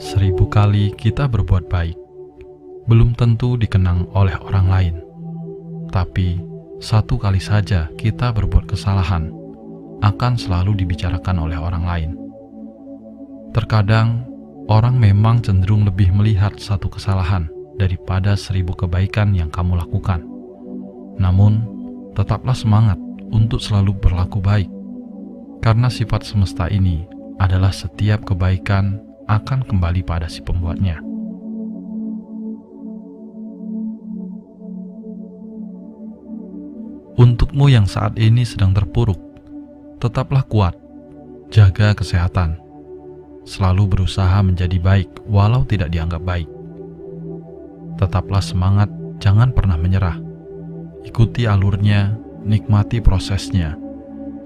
Seribu kali kita berbuat baik, belum tentu dikenang oleh orang lain. Tapi, satu kali saja kita berbuat kesalahan, akan selalu dibicarakan oleh orang lain. Terkadang, orang memang cenderung lebih melihat satu kesalahan daripada 1000 kebaikan yang kamu lakukan. Namun, tetaplah semangat untuk selalu berlaku baik, karena sifat semesta ini adalah setiap kebaikan akan kembali pada si pembuatnya. Untukmu yang saat ini sedang terpuruk, tetaplah kuat, jaga kesehatan, selalu berusaha menjadi baik walau tidak dianggap baik. Tetaplah semangat, jangan pernah menyerah. Ikuti alurnya, nikmati prosesnya,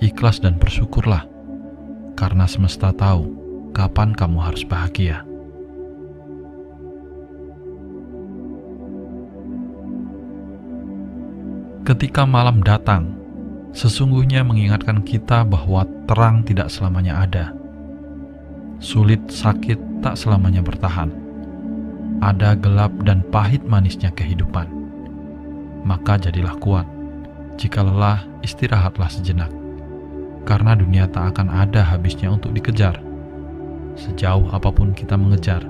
ikhlas dan bersyukurlah, karena semesta tahu kapan kamu harus bahagia. Ketika malam datang, sesungguhnya mengingatkan kita bahwa terang tidak selamanya ada. Sulit, sakit tak selamanya bertahan. Ada gelap dan pahit manisnya kehidupan. Maka jadilah kuat. Jika lelah, istirahatlah sejenak. Karena dunia tak akan ada habisnya untuk dikejar. Sejauh apapun kita mengejar,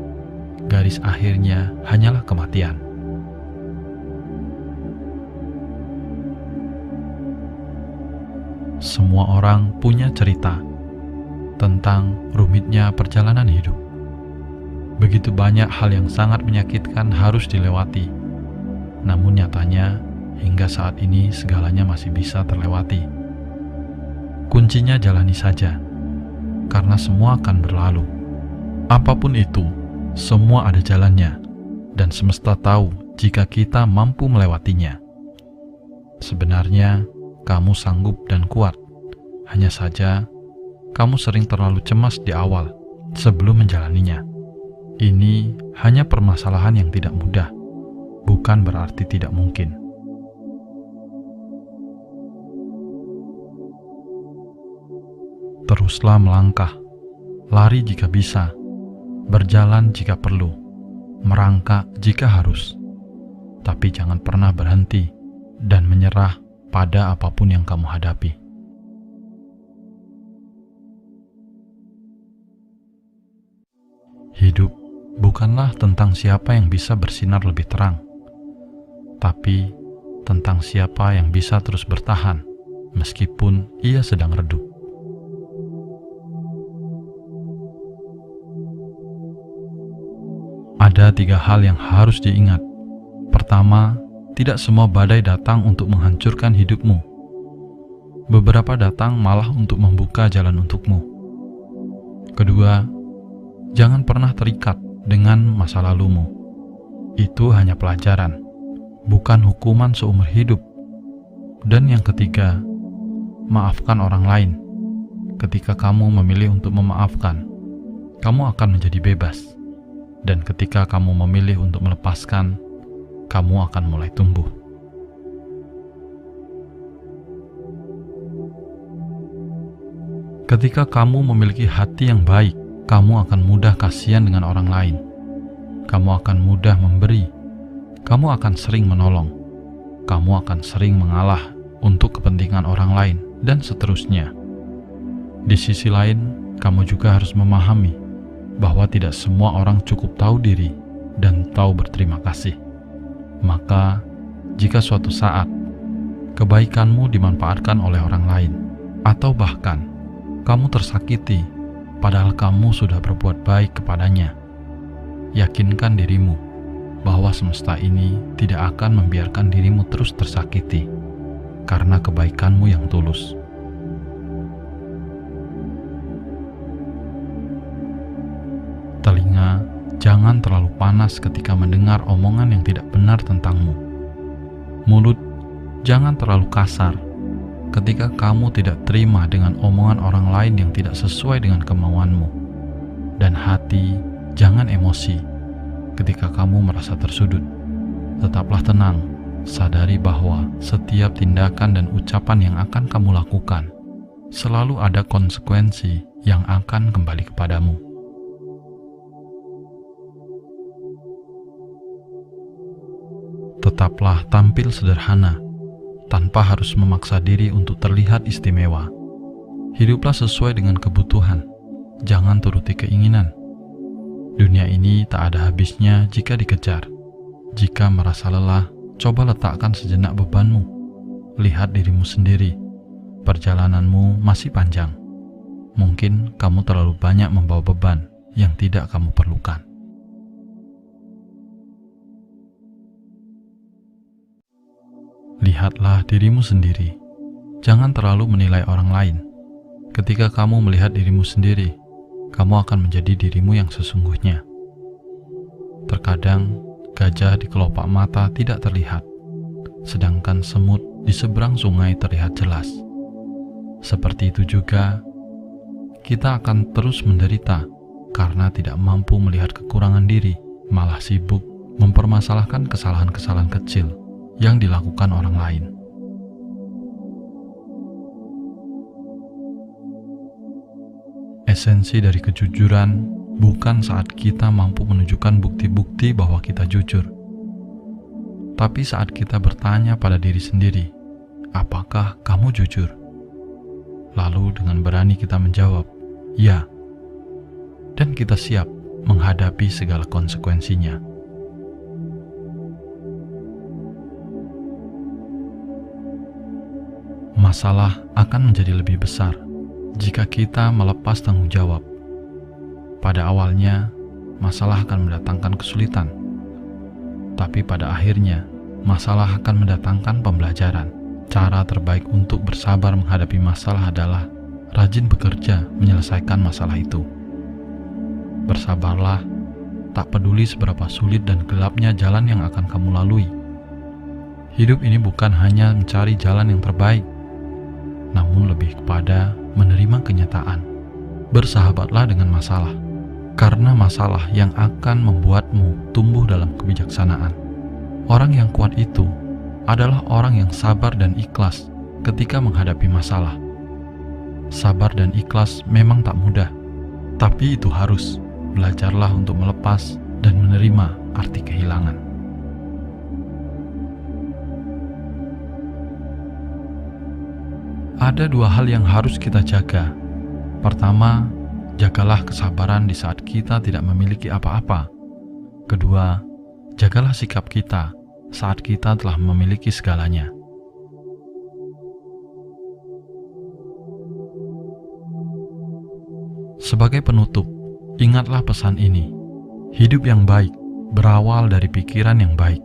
garis akhirnya hanyalah kematian. Semua orang punya cerita tentang rumitnya perjalanan hidup. Begitu banyak hal yang sangat menyakitkan harus dilewati. Namun nyatanya, hingga saat ini segalanya masih bisa terlewati. Kuncinya jalani saja, karena semua akan berlalu. Apapun itu, semua ada jalannya, dan semesta tahu jika kita mampu melewatinya. Sebenarnya, kamu sanggup dan kuat. Hanya saja, kamu sering terlalu cemas di awal sebelum menjalaninya. Ini hanya permasalahan yang tidak mudah, bukan berarti tidak mungkin. Teruslah melangkah, lari jika bisa, berjalan jika perlu, merangkak jika harus. Tapi jangan pernah berhenti dan menyerah pada apapun yang kamu hadapi. Hidup bukanlah tentang siapa yang bisa bersinar lebih terang, tapi tentang siapa yang bisa terus bertahan meskipun ia sedang redup. Ada 3 hal yang harus diingat. Pertama, tidak semua badai datang untuk menghancurkan hidupmu. Beberapa datang malah untuk membuka jalan untukmu. Kedua, jangan pernah terikat dengan masa lalumu. Itu hanya pelajaran, bukan hukuman seumur hidup. Dan yang ketiga, maafkan orang lain. Ketika kamu memilih untuk memaafkan, kamu akan menjadi bebas. Dan ketika kamu memilih untuk melepaskan, kamu akan mulai tumbuh. Ketika kamu memiliki hati yang baik, kamu akan mudah kasihan dengan orang lain. Kamu akan mudah memberi. Kamu akan sering menolong. Kamu akan sering mengalah untuk kepentingan orang lain, dan seterusnya. Di sisi lain, kamu juga harus memahami bahwa tidak semua orang cukup tahu diri dan tahu berterima kasih. Maka, jika suatu saat kebaikanmu dimanfaatkan oleh orang lain, atau bahkan kamu tersakiti padahal kamu sudah berbuat baik kepadanya, yakinkan dirimu bahwa semesta ini tidak akan membiarkan dirimu terus tersakiti karena kebaikanmu yang tulus. Telinga jangan terlalu panas ketika mendengar omongan yang tidak benar tentangmu. Mulut jangan terlalu kasar ketika kamu tidak terima dengan omongan orang lain yang tidak sesuai dengan kemauanmu. Dan hati jangan emosi ketika kamu merasa tersudut. Tetaplah tenang, sadari bahwa setiap tindakan dan ucapan yang akan kamu lakukan selalu ada konsekuensi yang akan kembali kepadamu. Tetaplah tampil sederhana, tanpa harus memaksa diri untuk terlihat istimewa. Hiduplah sesuai dengan kebutuhan, jangan turuti keinginan. Dunia ini tak ada habisnya jika dikejar. Jika merasa lelah, coba letakkan sejenak bebanmu. Lihat dirimu sendiri, perjalananmu masih panjang. Mungkin kamu terlalu banyak membawa beban yang tidak kamu perlukan. Lihatlah dirimu sendiri. Jangan terlalu menilai orang lain. Ketika kamu melihat dirimu sendiri, kamu akan menjadi dirimu yang sesungguhnya. Terkadang, gajah di kelopak mata tidak terlihat, sedangkan semut di seberang sungai terlihat jelas. Seperti itu juga, kita akan terus menderita karena tidak mampu melihat kekurangan diri, malah sibuk mempermasalahkan kesalahan-kesalahan kecil yang dilakukan orang lain. Esensi dari kejujuran bukan saat kita mampu menunjukkan bukti-bukti bahwa kita jujur, tapi saat kita bertanya pada diri sendiri, apakah kamu jujur? Lalu dengan berani kita menjawab, ya, dan kita siap menghadapi segala konsekuensinya. Masalah akan menjadi lebih besar jika kita melepas tanggung jawab. Pada awalnya, masalah akan mendatangkan kesulitan, tapi pada akhirnya, masalah akan mendatangkan pembelajaran. Cara terbaik untuk bersabar menghadapi masalah adalah rajin bekerja menyelesaikan masalah itu. Bersabarlah, tak peduli seberapa sulit dan gelapnya jalan yang akan kamu lalui. Hidup ini bukan hanya mencari jalan yang terbaik, namun lebih kepada menerima kenyataan. Bersahabatlah dengan masalah, karena masalah yang akan membuatmu tumbuh dalam kebijaksanaan. Orang yang kuat itu adalah orang yang sabar dan ikhlas ketika menghadapi masalah. Sabar dan ikhlas memang tak mudah, tapi itu harus. Belajarlah untuk melepas dan menerima arti kehilangan. Ada dua hal yang harus kita jaga. Pertama, jagalah kesabaran di saat kita tidak memiliki apa-apa. Kedua, jagalah sikap kita saat kita telah memiliki segalanya. Sebagai penutup, ingatlah pesan ini. Hidup yang baik berawal dari pikiran yang baik.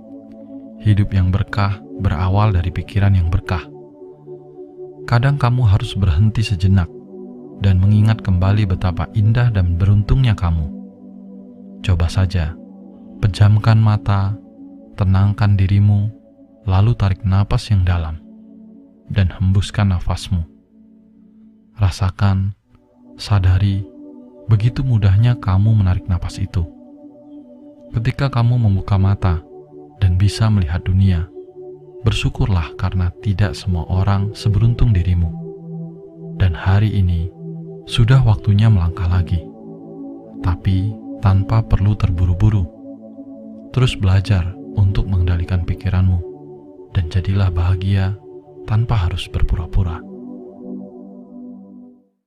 Hidup yang berkah berawal dari pikiran yang berkah. Kadang kamu harus berhenti sejenak dan mengingat kembali betapa indah dan beruntungnya kamu. Coba saja, pejamkan mata, tenangkan dirimu, lalu tarik napas yang dalam, dan hembuskan nafasmu. Rasakan, sadari, begitu mudahnya kamu menarik napas itu. Ketika kamu membuka mata dan bisa melihat dunia, bersyukurlah karena tidak semua orang seberuntung dirimu. Dan hari ini, sudah waktunya melangkah lagi. Tapi tanpa perlu terburu-buru. Terus belajar untuk mengendalikan pikiranmu. Dan jadilah bahagia tanpa harus berpura-pura.